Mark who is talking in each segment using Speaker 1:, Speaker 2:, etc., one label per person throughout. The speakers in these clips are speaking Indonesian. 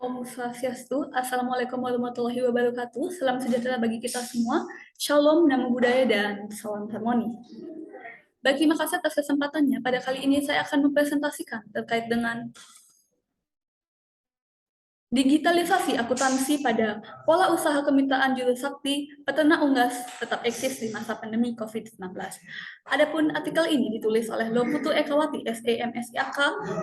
Speaker 1: Om Swastiastu, Assalamualaikum warahmatullahi wabarakatuh. Salam sejahtera bagi kita semua. Shalom, namo buddhaya, dan salam harmoni. Baik, terima kasih atas kesempatannya. Pada kali ini saya akan mempresentasikan terkait dengan digitalisasi akuntansi pada pola usaha kemitraan juru sakti peternak unggas tetap eksis di masa pandemi COVID-19. Adapun artikel ini ditulis oleh Loputu Ekawati, SEMSIAK,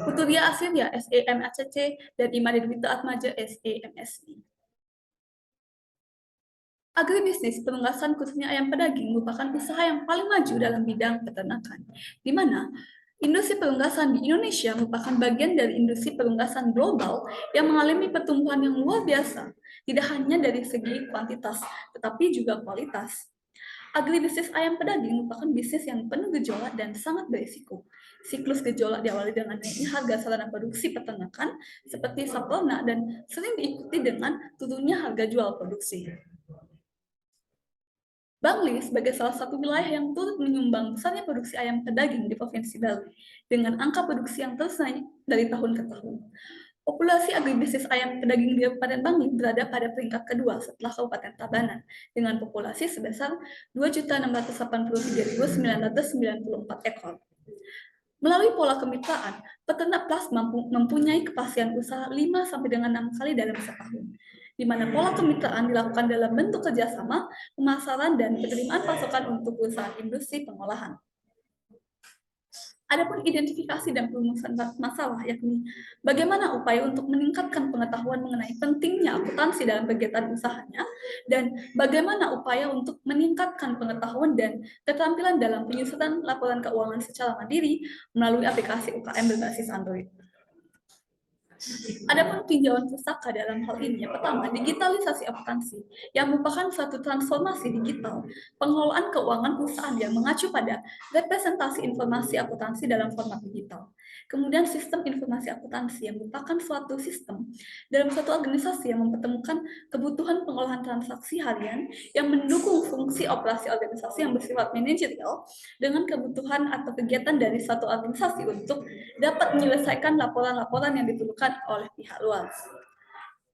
Speaker 1: Puturia Asirya, SEMACC, dan Imadidwita Atmaja, SEMSI. Agribisnis perunggasan khususnya ayam pedaging merupakan usaha yang paling maju dalam bidang peternakan, di mana industri perunggasan di Indonesia merupakan bagian dari industri perunggasan global yang mengalami pertumbuhan yang luar biasa, tidak hanya dari segi kuantitas, tetapi juga kualitas. Agribisnis ayam pedaging merupakan bisnis yang penuh gejolak dan sangat berisiko. Siklus gejolak diawali dengan naiknya harga sarana produksi peternakan seperti saplona dan sering diikuti dengan turunnya harga jual produksi. Bangli sebagai salah satu wilayah yang turut menyumbang besarnya produksi ayam pedaging di Provinsi Bali, dengan angka produksi yang terus naik dari tahun ke tahun. Populasi agribisnis ayam pedaging di Kabupaten Bangli berada pada peringkat kedua setelah Kabupaten Tabanan, dengan populasi sebesar 2.683.994 ekor. Melalui pola kemitraan, peternak plasma mempunyai kepastian usaha 5-6 kali dalam setahun, di mana pola kemitraan dilakukan dalam bentuk kerjasama, pemasaran, dan penerimaan pasokan untuk perusahaan industri pengolahan. Adapun identifikasi dan perumusan masalah, yakni bagaimana upaya untuk meningkatkan pengetahuan mengenai pentingnya akuntansi dalam kegiatan usahanya, dan bagaimana upaya untuk meningkatkan pengetahuan dan keterampilan dalam penyusunan laporan keuangan secara mandiri melalui aplikasi UKM berbasis Android. Adapun tinjauan pustaka dalam hal ini, yang pertama, digitalisasi akuntansi, yang merupakan suatu transformasi digital pengelolaan keuangan perusahaan yang mengacu pada representasi informasi akuntansi dalam format digital. Kemudian sistem informasi akuntansi yang merupakan suatu sistem dalam suatu organisasi yang mempertemukan kebutuhan pengolahan transaksi harian yang mendukung fungsi operasi organisasi yang bersifat manajerial dengan kebutuhan atau kegiatan dari suatu organisasi untuk dapat menyelesaikan laporan-laporan yang diperlukan oleh pihak luar.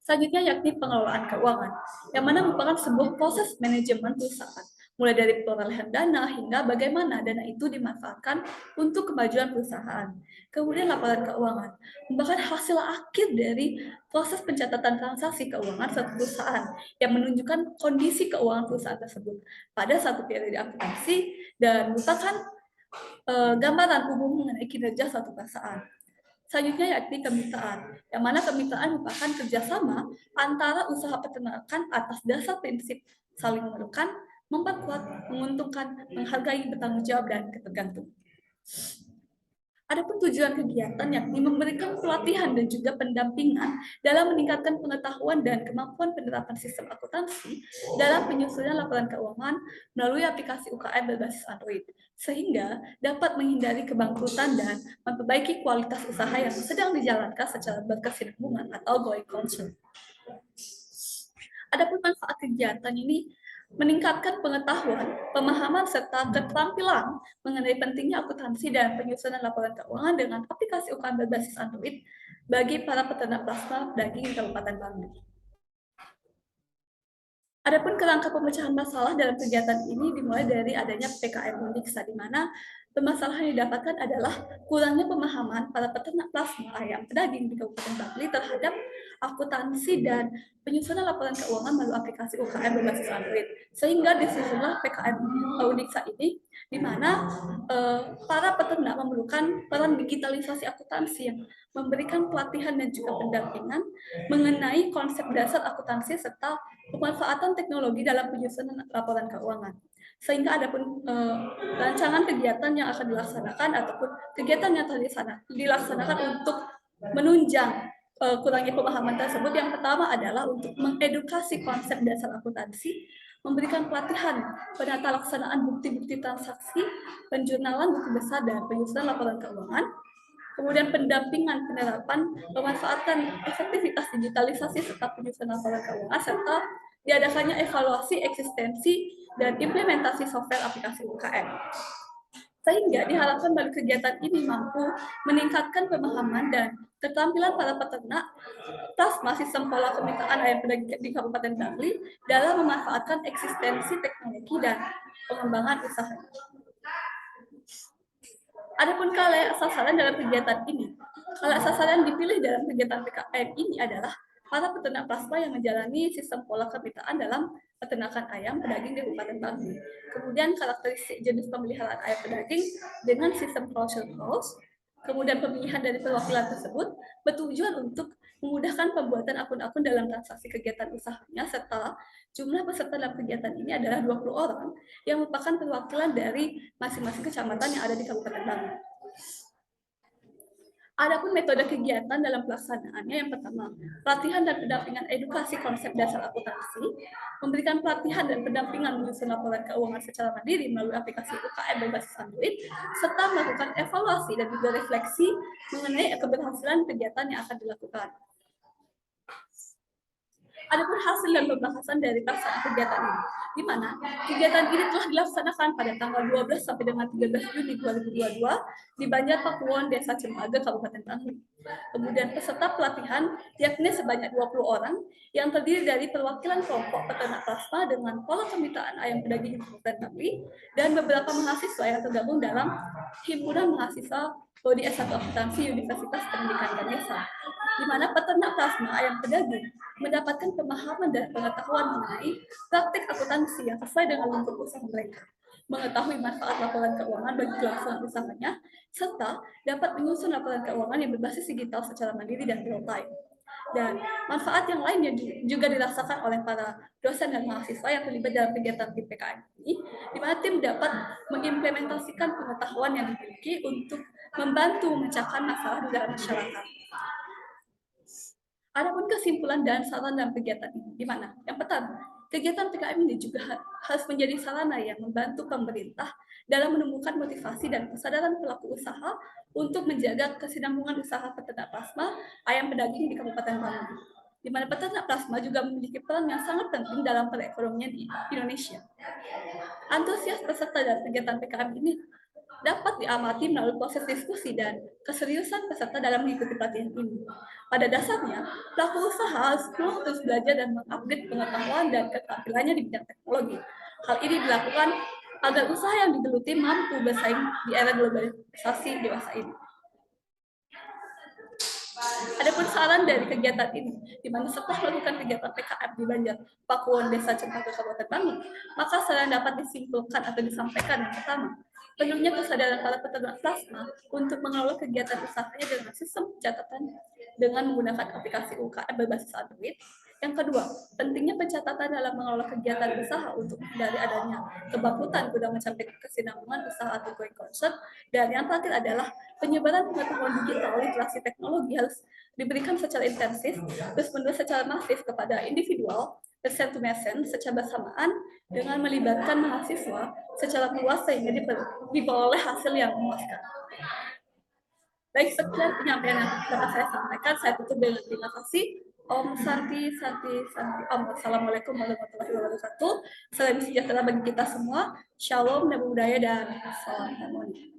Speaker 1: Selanjutnya yakni pengelolaan keuangan, yang mana merupakan sebuah proses manajemen perusahaan, mulai dari perolehan dana hingga bagaimana dana itu dimanfaatkan untuk kemajuan perusahaan. Kemudian laporan keuangan, merupakan hasil akhir dari proses pencatatan transaksi keuangan suatu perusahaan yang menunjukkan kondisi keuangan perusahaan tersebut pada satu periode akuntansi dan merupakan gambaran umum mengenai kinerja suatu perusahaan. Selanjutnya yakni kemitraan, yang mana kemitraan merupakan kerjasama antara usaha peternakan atas dasar prinsip saling memerlukan, memperkuat, menguntungkan, menghargai, bertanggung jawab, dan ketergantungan. Adapun tujuan kegiatan yakni memberikan pelatihan dan juga pendampingan dalam meningkatkan pengetahuan dan kemampuan penerapan sistem akuntansi dalam penyusunan laporan keuangan melalui aplikasi UKM berbasis Android, sehingga dapat menghindari kebangkrutan dan memperbaiki kualitas usaha yang sedang dijalankan secara berkesinambungan atau going concern. Adapun manfaat kegiatan ini meningkatkan pengetahuan, pemahaman, serta keterampilan mengenai pentingnya akuntansi dan penyusunan laporan keuangan dengan aplikasi UKM berbasis Android bagi para peternak plasma daging di Kabupaten Bangli. Adapun kerangka pemecahan masalah dalam kegiatan ini dimulai dari adanya PKM Undiksa, di mana permasalahan yang didapatkan adalah kurangnya pemahaman para peternak plasma ayam pedaging di Kabupaten Bangli terhadap akuntansi dan penyusunan laporan keuangan melalui aplikasi UKM berbasis Android. Sehingga disusunlah PKM Undiksa ini, di mana para peternak memerlukan peran digitalisasi akuntansi yang memberikan pelatihan dan juga pendampingan mengenai konsep dasar akuntansi serta pemanfaatan teknologi dalam penyusunan laporan keuangan. Sehingga ada pun rancangan kegiatan yang akan dilaksanakan ataupun kegiatan yang dilaksanakan untuk menunjang kurangnya pemahaman tersebut. Yang pertama adalah untuk mengedukasi konsep dasar akuntansi, memberikan pelatihan penata laksanaan bukti-bukti transaksi, penjurnalan bukti besar, dan penyusunan laporan keuangan. Kemudian pendampingan penerapan pemanfaatan efektivitas digitalisasi serta penyusunan laporan keuangan, serta diadakannya evaluasi eksistensi dan implementasi software aplikasi UKM. Sehingga diharapkan melalui kegiatan ini mampu meningkatkan pemahaman dan keterampilan para peternak plasma sistem pola kemitraan ayam pedaging di Kabupaten Bangli dalam memanfaatkan eksistensi teknologi dan pengembangan usaha. Adapun kala sasaran dalam kegiatan ini, kala sasaran dipilih dalam kegiatan PKM ini adalah para peternak plasma yang menjalani sistem pola kemitraan dalam peternakan ayam pedaging di Kabupaten Bangli. Kemudian karakteristik jenis pemeliharaan ayam pedaging dengan sistem closure house. Kemudian pemilihan dari perwakilan tersebut bertujuan untuk memudahkan pembuatan akun-akun dalam transaksi kegiatan usahanya, serta jumlah peserta dalam kegiatan ini adalah 20 orang yang merupakan perwakilan dari masing-masing kecamatan yang ada di Kabupaten Bangli. Adapun metode kegiatan dalam pelaksanaannya, yang pertama, pelatihan dan pendampingan edukasi konsep dasar akuntansi, memberikan pelatihan dan pendampingan menyusun laporan keuangan secara mandiri melalui aplikasi UKM berbasis Android, serta melakukan evaluasi dan juga refleksi mengenai keberhasilan kegiatan yang akan dilakukan. Adapun hasil dan pembahasan dari pelaksanaan kegiatan ini, di mana kegiatan ini telah dilaksanakan pada tanggal 12 sampai dengan 13 Juni 2022 di Banjar Pakuwon, Desa Cempaka, Kabupaten Bangli. Kemudian peserta pelatihan yakni sebanyak 20 orang yang terdiri dari perwakilan kelompok peternak plasma dengan pola kemitraan ayam pedaging di Kabupaten Bangli dan beberapa mahasiswa yang tergabung dalam himpunan mahasiswa Prodi S1 Akuntansi Universitas Pendidikan Ganesha, di mana peternak plasma ayam pedaging mendapatkan pemahaman dan pengetahuan mengenai praktik akuntansi yang sesuai dengan lingkup usaha mereka, mengetahui manfaat laporan keuangan bagi kelangsungan usahanya, serta dapat menyusun laporan keuangan yang berbasis digital secara mandiri dan real time. Dan manfaat yang lain yang juga dirasakan oleh para dosen dan mahasiswa yang terlibat dalam kegiatan tim PKM ini, di mana tim dapat mengimplementasikan pengetahuan yang dimiliki untuk membantu memecahkan masalah di dalam masyarakat. Adapun kesimpulan dan saran dalam kegiatan ini, di mana? Yang pertama, kegiatan PKM ini juga harus menjadi sarana yang membantu pemerintah dalam menemukan motivasi dan kesadaran pelaku usaha untuk menjaga kesinambungan usaha peternak plasma ayam pedaging di Kabupaten Bangli, di mana peternak plasma juga memiliki peran yang sangat penting dalam perekonomian di Indonesia. Antusias peserta dalam kegiatan PKM ini dapat diamati melalui proses diskusi dan keseriusan peserta dalam mengikuti pelatihan ini. Pada dasarnya, pelaku usaha harus terus belajar dan mengupdate pengetahuan dan keterampilannya di bidang teknologi. Hal ini dilakukan agar usaha yang digeluti mampu bersaing di era globalisasi dewasa ini. Adapun saran dari kegiatan ini, di mana setelah melakukan kegiatan PKM di Banjar Pakuwon, Desa Cempaka, Kabupaten Bangli, maka saran dapat disimpulkan atau disampaikan yang pertama, penuhnya kesadaran para peternak plasma untuk mengelola kegiatan usahanya dengan sistem pencatatan dengan menggunakan aplikasi UKM berbasis Android. Yang kedua, pentingnya pencatatan dalam mengelola kegiatan usaha untuk menghindari adanya kebangkrutan guna mencapai kesinambungan usaha atau going concern. Dan yang terakhir adalah penyebaran pengetahuan digital literasi teknologi harus diberikan secara intensif, terus-menerus secara masif kepada individual, person to person secara bersamaan dengan melibatkan mahasiswa secara luas sehingga diperoleh hasil yang memuaskan. Baik, sekian penyampaian yang dapat saya sampaikan. Saya tutup dengan terima kasih. Om Santi, Santi, Santi. Om. Assalamualaikum warahmatullahi wabarakatuh. Salam sejahtera bagi kita semua. Shalom, namo buddhaya, dan salam harmoni.